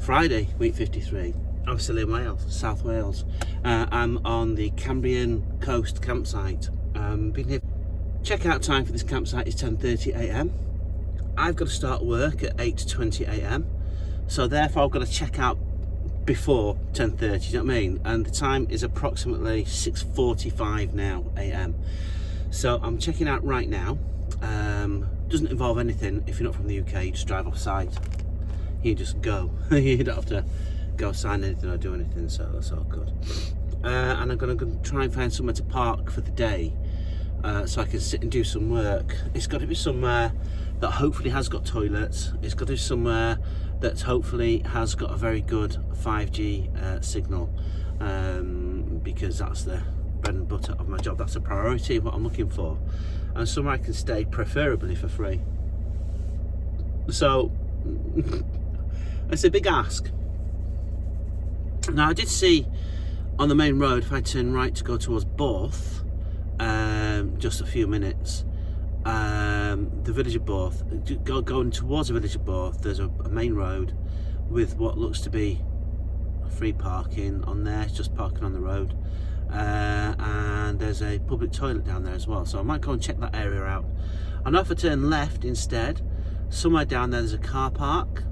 Friday, week 53. I'm still in Wales, South Wales. I'm on the Cambrian Coast campsite. Been here. Checkout time for this campsite is 10:30 a.m. I've got to start work at 8:20 a.m. So therefore I've got to check out before 10:30, you know what I mean? And the time is approximately 6:45 now a.m. So I'm checking out right now. Doesn't involve anything. If you're not from the UK, you just drive off site. You just go. You don't have to go sign anything or do anything, so that's all good. And I'm going to try and find somewhere to park for the day, so I can sit and do some work. It's got to be somewhere that hopefully has got toilets. It's got to be somewhere that hopefully has got a very good 5G signal, because that's the bread and butter of my job. That's a priority of what I'm looking for, and somewhere I can stay, preferably for free. So it's a big ask. Now I did see on the main road, if I turn right to go towards Borth, just a few minutes, the village of Borth, going towards the village of Borth, there's a main road with what looks to be free parking on there. It's just parking on the road, and there's a public toilet down there as well, so I might go and check that area out. I know if I turn left instead, somewhere down there's a car park.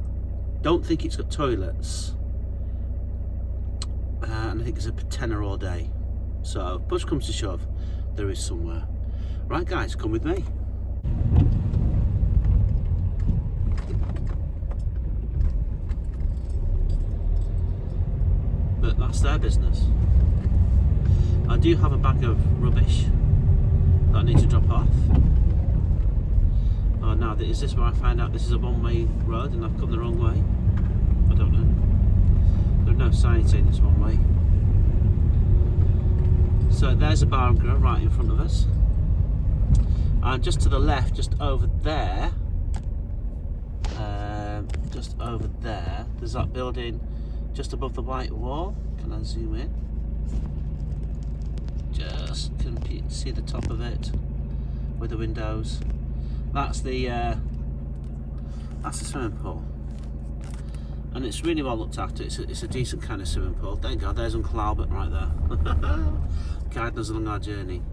Don't think it's got toilets, and I think it's a tenner all day. So push comes to shove, there is somewhere. Right guys, come with me. But that's their business. I do have a bag of rubbish that I need to drop off. Oh, now is this where I find out this is a one-way road and I've come the wrong way? I don't know. There's no sign saying it's one way. So there's a bar and grill right in front of us, and just to the left, just over there, there's that building just above the white wall. Can I zoom in? Just can see the top of it with the windows. That's the swimming pool, and it's really well looked after. It's a decent kind of swimming pool. There you go. There's Uncle Albert right there, guiding us along our journey.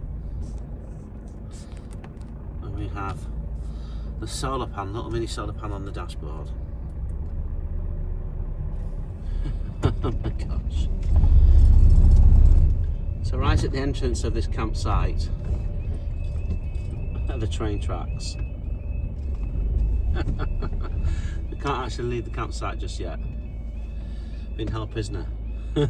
And we have the solar panel, little mini solar panel on the dashboard. Oh my gosh! So right at the entrance of this campsite are the train tracks. We can't actually leave the campsite just yet. Been hell prisoner. We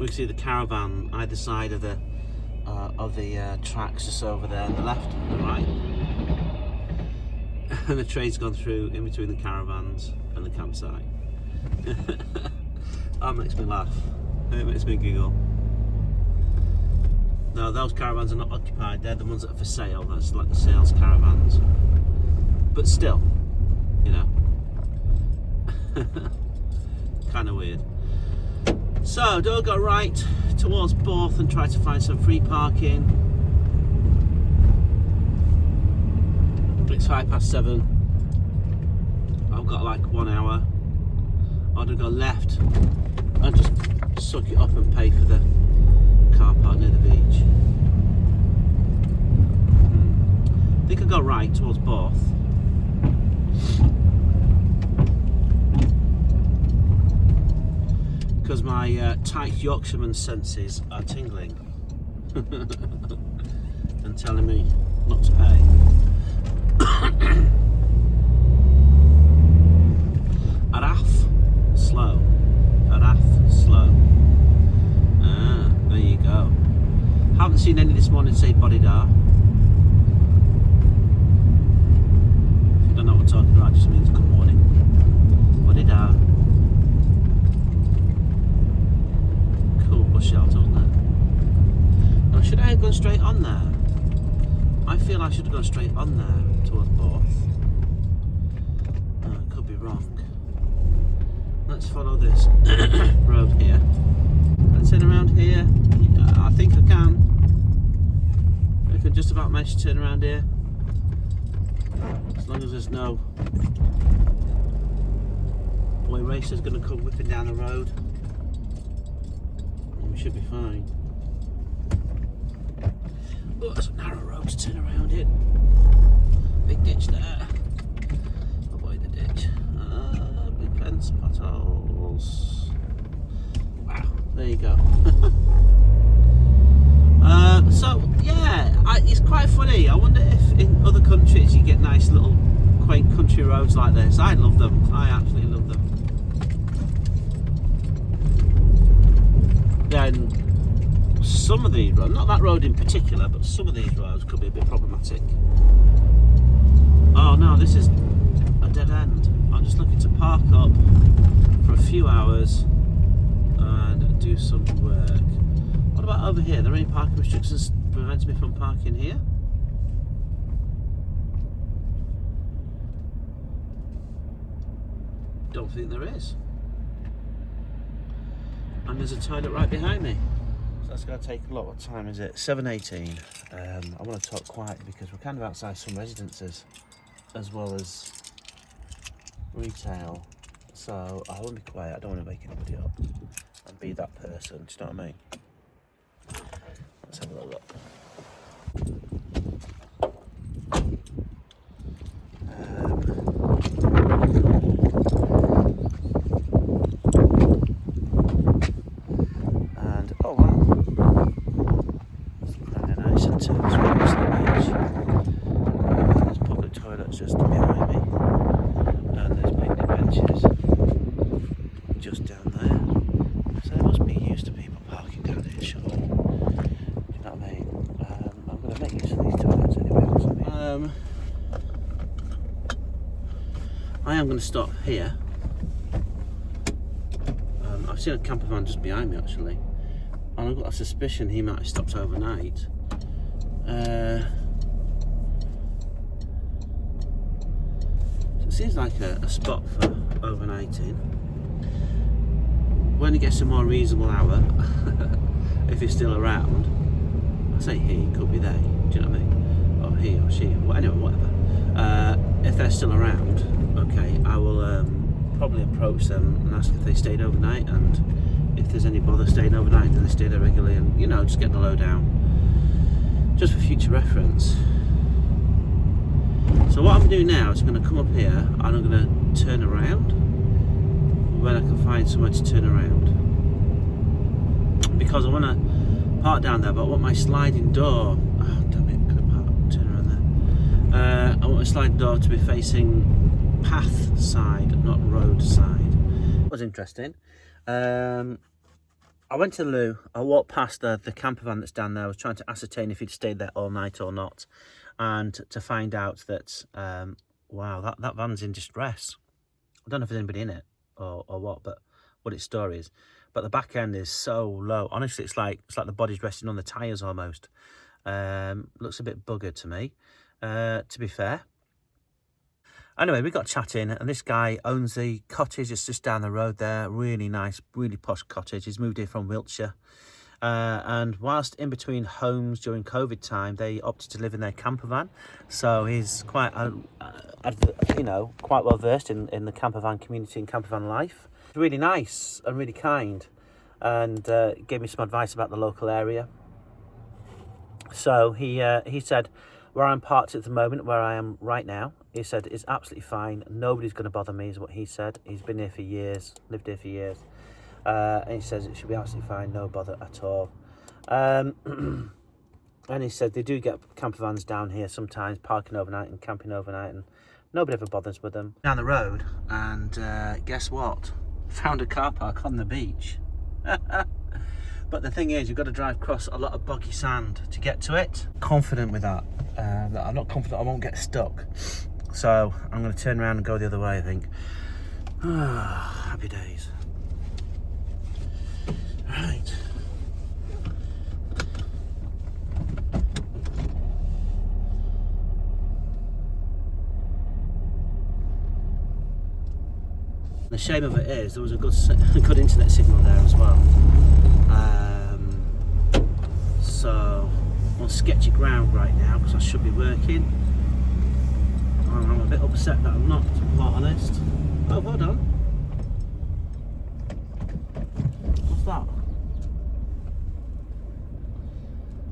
can see the caravan either side of the tracks, just over there on the left and the right. And the train's gone through in between the caravans and the campsite. That makes me laugh. It makes me giggle. No, those caravans are not occupied. They're the ones that are for sale. That's like the sales caravans. But still, you know, kind of weird. So, do I go right towards Borth and try to find some free parking? It's 7:05. I've got like 1 hour. Or do I go left and just suck it up and pay for the car park near the beach? I think I'll go right towards Borth. Because my tight Yorkshireman senses are tingling and telling me not to pay. Araf, slow. Araf, slow. Ah, there you go. Haven't seen any this morning say Bodidar. If you don't know what I'm talking about, it just means good morning. Bodidar. Cool bus shelter, wasn't it? Now, should I have gone straight on there? I feel I should have gone straight on there towards Borth. I could be wrong. Let's follow this road here. Let's head around here. I think I can. We can just about manage to turn around here. As long as there's no boy racers going to come whipping down the road, we should be fine. Oh, that's a narrow road to turn around in. Big ditch there. Avoid the ditch. Big fence, potholes. Wow, there you go. So yeah, it's quite funny. I wonder if in other countries you get nice little quaint country roads like this. I love them. I absolutely love them. Then some of these roads, not that road in particular, but some of these roads could be a bit problematic. Oh no, this is a dead end. I'm just looking to park up for a few hours and do some work. What about over here? Are there any parking restrictions preventing me from parking here? Don't think there is. And there's a toilet right behind me. So that's going to take a lot. What time is it? 7:18. I want to talk quiet because we're kind of outside some residences as well as retail. So I want to be quiet. I don't want to wake anybody up and be that person. Do you know what I mean? Let's have a little look. And oh wow, it's kind of nice in terms of the beach. There's public toilets just behind me, and there's picnic benches just down there. So there must be used to people parking down here, surely. I'm going to make use of these toilets anyway. I am going to stop here. I've seen a camper van just behind me actually, and I've got a suspicion he might have stopped overnight. So it seems like a spot for overnighting. When it gets a more reasonable hour, if he's still around, I say he, could be they, do you know what I mean? Or he or she, or anyway, whatever. If they're still around, okay, I will probably approach them and ask if they stayed overnight, and if there's any bother staying overnight, do they stay there regularly, and you know, just get the lowdown, just for future reference. So what I'm doing now is I'm going to come up here and I'm going to turn around when I can find somewhere to turn around, because I want to park down there, but I want my sliding door, oh damn it, could have turn around there. I want my sliding door to be facing path side, not road side. That was interesting. I went to the loo, I walked past the camper van that's down there. I was trying to ascertain if he'd stayed there all night or not, and to find out that wow, that van's in distress. I don't know if there's anybody in it or what, but what its story is. But the back end is so low. Honestly, it's like the body's resting on the tyres almost. Looks a bit buggered to me, to be fair. Anyway, we got chatting, and this guy owns the cottage. It's just down the road there. Really nice, really posh cottage. He's moved here from Wiltshire. And whilst in between homes during COVID time, they opted to live in their camper van. So he's quite, you know, quite well versed in the camper van community and camper van life. Really nice and really kind, and gave me some advice about the local area. So he said, where I'm parked at the moment, where I am right now, he said it's absolutely fine. Nobody's going to bother me, is what he said. He's been here for years, lived here for years. And he says it should be absolutely fine, no bother at all. And he said they do get camper vans down here sometimes, parking overnight and camping overnight, and nobody ever bothers with them. Down the road, and guess what? Found a car park on the beach. But the thing is, you've got to drive across a lot of boggy sand to get to it. Confident with that. I'm not confident I won't get stuck. So I'm going to turn around and go the other way, I think. Happy days. Right. The shame of it is there was a good internet signal there as well. So on sketchy ground right now because I should be working. I'm a bit upset that I'm not, to be quite honest. Oh, hold on. What's that?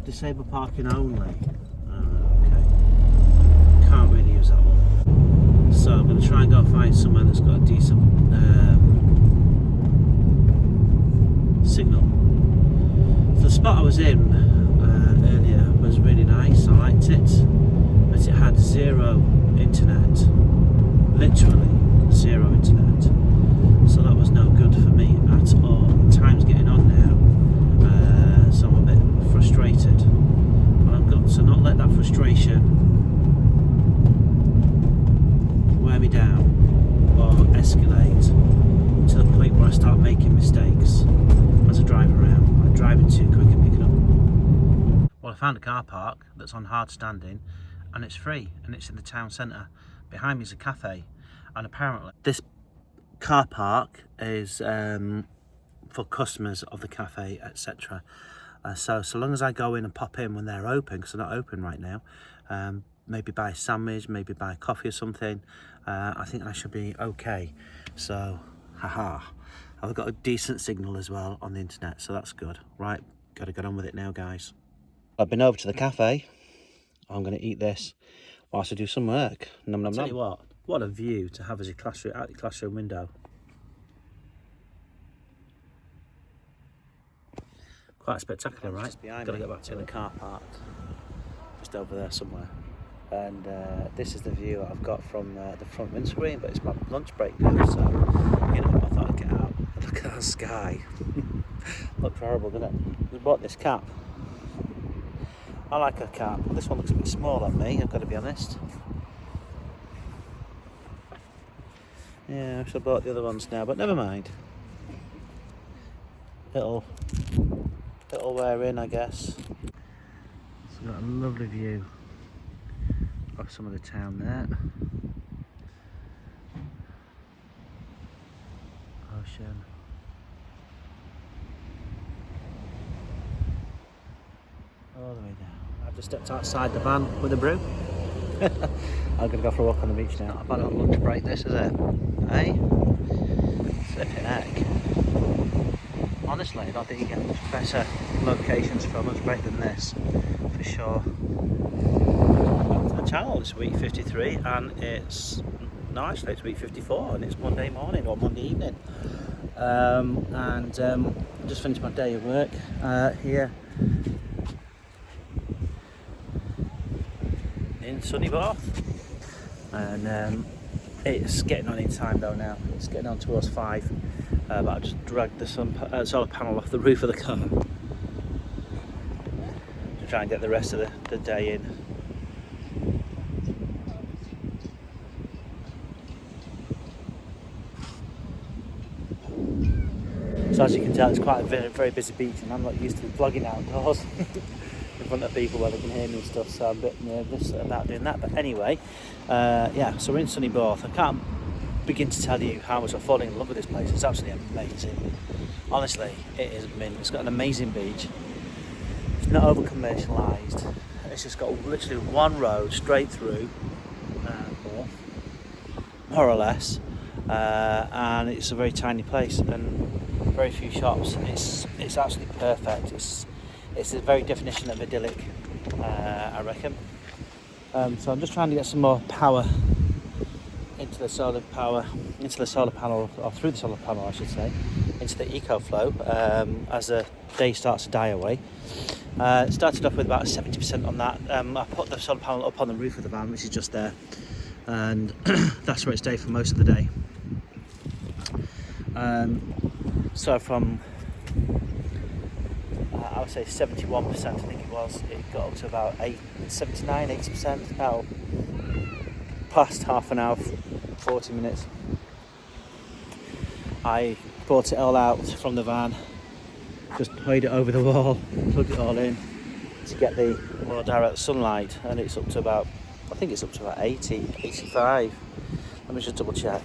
Disabled parking only. Okay. Can't really use that one. So I'm going to try and go find somewhere that's got a decent signal. The spot I was in earlier was really nice. I liked it, but it had zero internet, literally zero internet. So that was no good for me at all. Time's getting on now, so I'm a bit frustrated. But I've got to not let that frustration wear me down or escalate to the point where I start making mistakes as I drive around. I'm driving too quick and picking up. Well, I found a car park that's on hard standing and it's free and it's in the town centre. Behind me is a cafe, and apparently this car park is for customers of the cafe, etc. So long as I go in and pop in when they're open, because they're not open right now, maybe buy a sandwich, maybe buy a coffee or something, I think I should be okay. So, haha, I've got a decent signal as well on the internet, so that's good. Right, got to get on with it now, guys. I've been over to the cafe. I'm going to eat this whilst I do some work. Nom nom nom. Tell you what a view to have as your classroom, out your classroom window. Quite spectacular, right? Got to get back to the car park, just over there somewhere. And this is the view I've got from the front windscreen, but it's my lunch break now, so you know, I thought I'd get out. Look at that sky. Looks horrible, doesn't it? We bought this cap. I like a cap. This one looks a bit small on me, I've got to be honest. Yeah, I should have bought the other ones now, but never mind. It'll wear in, I guess. It's got a lovely view of some of the town there. Ocean. All the way down. I've just stepped outside the van with a brew. I'm going to go for a walk on the beach now. Not a bad little lunch break this, is it? Hey? Flipping heck. Honestly, I don't think you get much better locations for a lunch break than this, for sure. Welcome to the channel. It's week 53 and it's, no actually it's week 54 and it's Monday morning or Monday evening. I just finished my day of work here in sunny Borth, and it's getting on in time though now. It's getting on towards 5, but I just dragged the solar panel off the roof of the car to try and get the rest of the day in. So as you can tell, it's quite a very, very busy beach, and I'm not used to vlogging outdoors in front of people where they can hear me and stuff, so I'm a bit nervous about doing that. But anyway, yeah, so we're in sunny Borth. I can't begin to tell you how much I've fallen in love with this place. It's absolutely amazing. Honestly, it is mint. It's got an amazing beach. It's not over commercialised. It's just got literally one road straight through Borth, more or less, and it's a very tiny place and very few shops. It's absolutely perfect. It's the very definition of idyllic, I reckon. So I'm just trying to get some more power into the solar panel, or through the solar panel I should say, into the ecoflow as the day starts to die away. It started off with about 70% on that. I put the solar panel up on the roof of the van, which is just there, and that's where it stayed for most of the day. So from I would say 71%, I think it was, it got up to about 79, 80%, about past half an hour, 40 minutes. I brought it all out from the van, just laid it over the wall, plugged it all in to get the more direct sunlight, and it's up to about, I think it's up to about 80, 85. Let me just double check.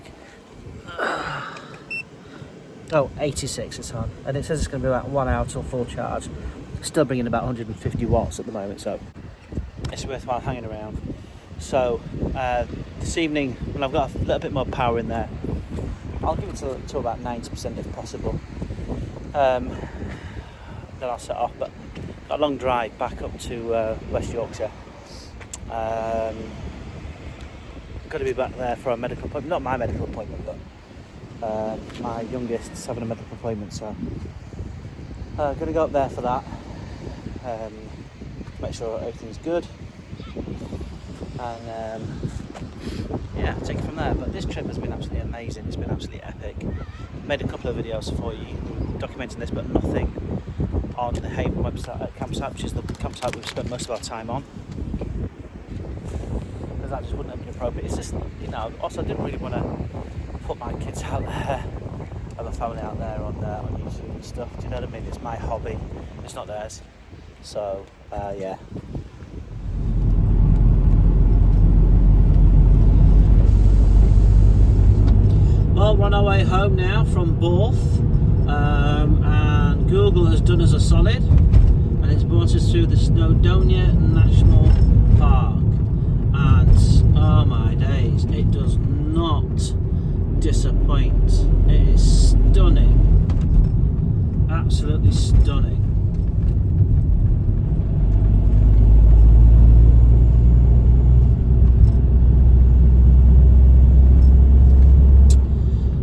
Oh, 86 it's on, and it says it's going to be about 1 hour till full charge. Still bringing about 150 watts at the moment, so it's worthwhile hanging around. So this evening, when I've got a little bit more power in there, I'll give it to about 90% if possible. Then I'll set off, but got a long drive back up to West Yorkshire. Got to be back there for a medical appointment, not my medical appointment, but my youngest's having a medical appointment, so going to go up there for that, make sure everything's good, and yeah, take it from there. But this trip has been absolutely amazing. It's been absolutely epic. Made a couple of videos for you documenting this, but nothing on the Haven website campsite, which is the campsite we've spent most of our time on, because that just wouldn't have been appropriate. It's just, you know, also I didn't really want to put my kids out there and my family out there on YouTube and stuff. Do you know what I mean? It's my hobby, it's not theirs. So yeah. Well, we're on our way home now from Borth, and Google has done us a solid, and it's brought us through the Snowdonia National Park, and oh my days, it does not disappoint. It is stunning, absolutely stunning.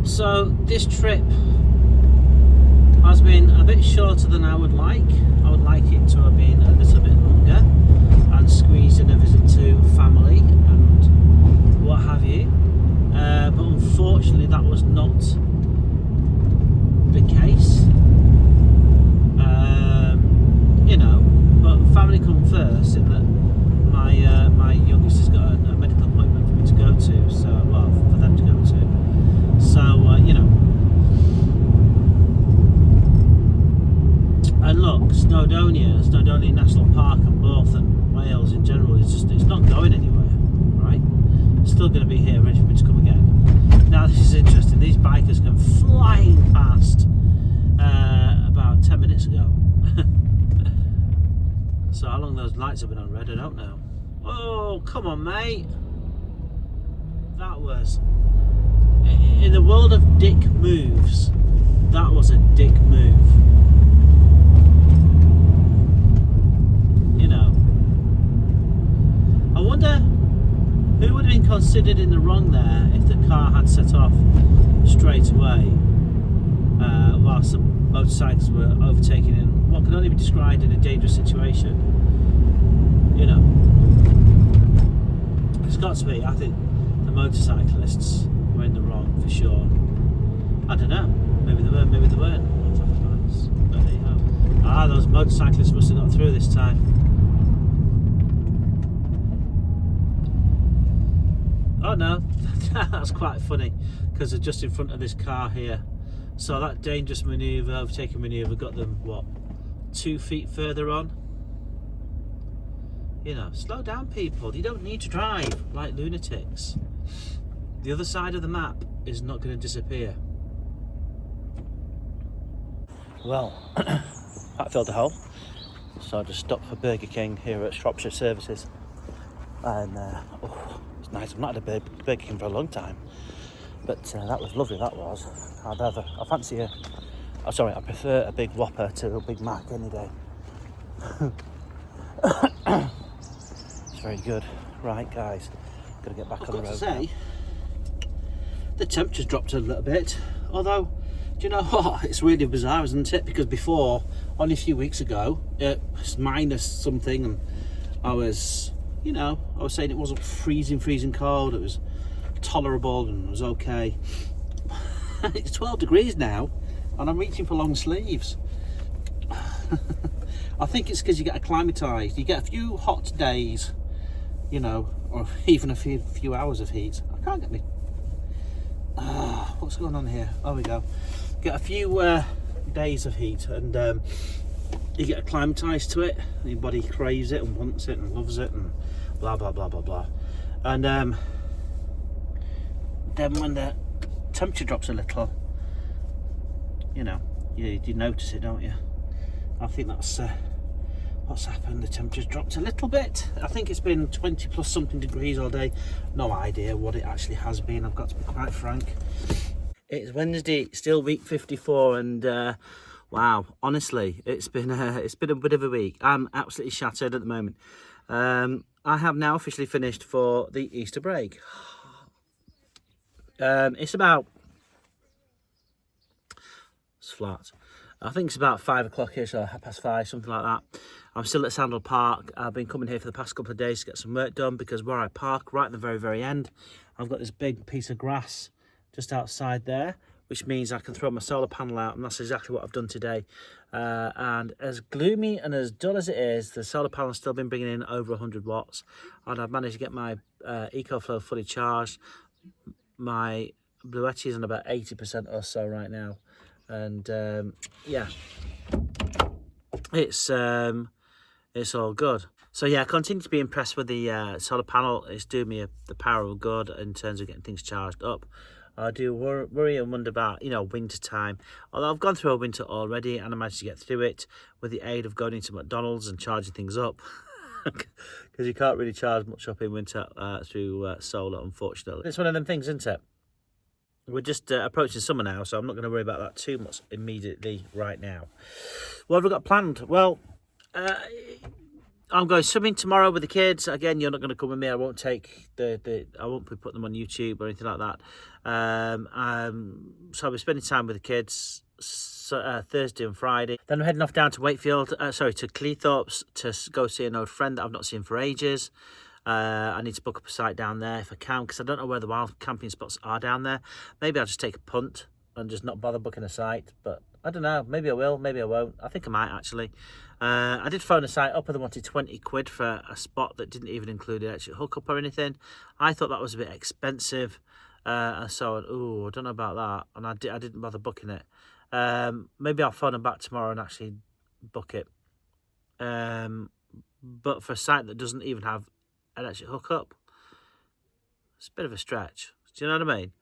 So this trip has been a bit shorter than I would like. I would like it to have been a little bit longer and squeezed in a visit to family and what have you. But unfortunately that was not the case. You know, but family come first in that my youngest has got a medical appointment for me to go to, so, well, for them to go to. So, you know, and look, Snowdonia National Park and Borth and Wales in general, it's not going anywhere, right? It's still going to be here, ready for me to come again. Now, this is interesting. These bikers came flying past about 10 minutes ago. So how long those lights have been on red, I don't know. Oh, come on, mate. That was... In the world of dick moves, that was a dick move. You know, I wonder who would have been considered in the wrong there if the car had set off straight away, whilst the motorcycles were overtaking in what can only be described in a dangerous situation. You know, it's got to be. I think the motorcyclists were in the wrong for sure. I don't know. Maybe they were, maybe they weren't. But there you go. Ah, those motorcyclists must have got through this time. Oh no, that's quite funny because they're just in front of this car here. So that dangerous manoeuvre, overtaking manoeuvre, got them what, 2 feet further on. You know, slow down, people. You don't need to drive like lunatics. The other side of the map is not going to disappear. Well, that filled a hole, so I just stopped for Burger King here at Shropshire Services, and oh, it's nice. I've not had a Burger King for a long time, but that was lovely. That was. I fancy a. Oh, sorry, I prefer a big Whopper to a Big Mac any day. It's very good. Right, guys, got to get back on the road. To say, the temperature's dropped a little bit, although, do you know what, it's really bizarre, isn't it? Because before, only a few weeks ago, it was minus something, and I was, you know, I was saying it wasn't freezing cold, it was tolerable and it was okay. It's 12 degrees now, and I'm reaching for long sleeves. I think it's because you get acclimatised. You get a few hot days, you know, or even a few hours of heat. I can't get me... what's going on here? Oh, we go. Get a few days of heat, and you get acclimatised to it, and your body craves it and wants it and loves it and blah blah blah blah blah. And then when the temperature drops a little, you know, you notice it, don't you? I think that's What's happened? The temperature's dropped a little bit. I think it's been 20 plus something degrees all day. No idea what it actually has been, I've got to be quite frank. It's Wednesday, still week 54, and wow, honestly, it's been a bit of a week. I'm absolutely shattered at the moment. I have now officially finished for the Easter break. It's flat. I think it's about 5 o'clock-ish or 5:30, something like that. I'm still at Sandal Park. I've been coming here for the past couple of days to get some work done, because where I park, right at the very, very end, I've got this big piece of grass just outside there, which means I can throw my solar panel out, and that's exactly what I've done today. And as gloomy and as dull as it is, the solar panel's still been bringing in over 100 watts, and I've managed to get my ecoflow fully charged. My Bluetti's is on about 80% or so right now. And yeah, it's all good. So yeah, I continue to be impressed with the solar panel. It's doing me the power of good in terms of getting things charged up. I do worry and wonder about, you know, winter time. Although I've gone through a winter already, and I managed to get through it with the aid of going into McDonald's and charging things up. Because you can't really charge much up in winter through solar, unfortunately. It's one of them things, isn't it? We're just approaching summer now, so I'm not going to worry about that too much immediately right now. What have we got planned? Well, I'm going swimming tomorrow with the kids. Again, you're not going to come with me. I won't take I won't be putting them on YouTube or anything like that. So I'll be spending time with the kids Thursday and Friday. Then I'm heading off down to Wakefield, to Cleethorpes, to go see an old friend that I've not seen for ages. I need to book up a site down there if I can, because I don't know where the wild camping spots are down there. Maybe I'll just take a punt and just not bother booking a site, but I don't know. Maybe I will, maybe I won't. I think I might, actually. I did phone a site up, and they wanted 20 quid for a spot that didn't even include an extra hookup or anything. I thought that was a bit expensive, and so I don't know about that, and I didn't bother booking it. Maybe I'll phone them back tomorrow and actually book it. But for a site that doesn't even have an extra hookup, it's a bit of a stretch. Do you know what I mean?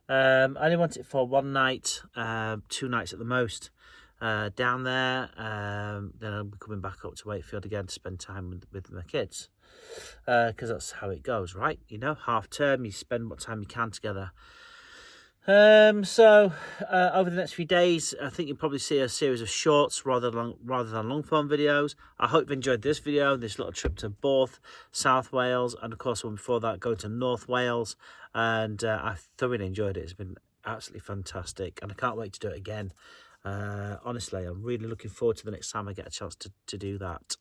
I only want it for 1 night, 2 nights at the most, down there. Then I'll be coming back up to Wakefield again to spend time with my kids, because that's how it goes, right? You know, half term, you spend what time you can together. So over the next few days, I think you'll probably see a series of shorts rather than long form videos. I hope you enjoyed this video, this little trip to Borth, South Wales, and of course one before that going to North Wales, and I thoroughly enjoyed it. It's been absolutely fantastic, and I can't wait to do it again. Honestly, I'm really looking forward to the next time I get a chance to do that.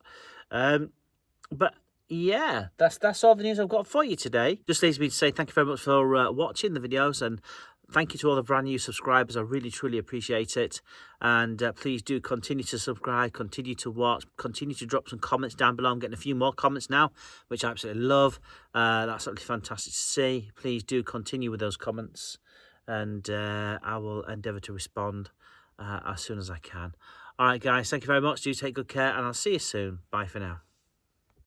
But yeah, that's all the news I've got for you today. Just leaves me to say thank you very much for watching the videos, and thank you to all the brand new subscribers. I really, truly appreciate it. And please do continue to subscribe, continue to watch, continue to drop some comments down below. I'm getting a few more comments now, which I absolutely love. That's absolutely fantastic to see. Please do continue with those comments, and I will endeavour to respond as soon as I can. All right, guys, thank you very much. Do take good care, and I'll see you soon. Bye for now.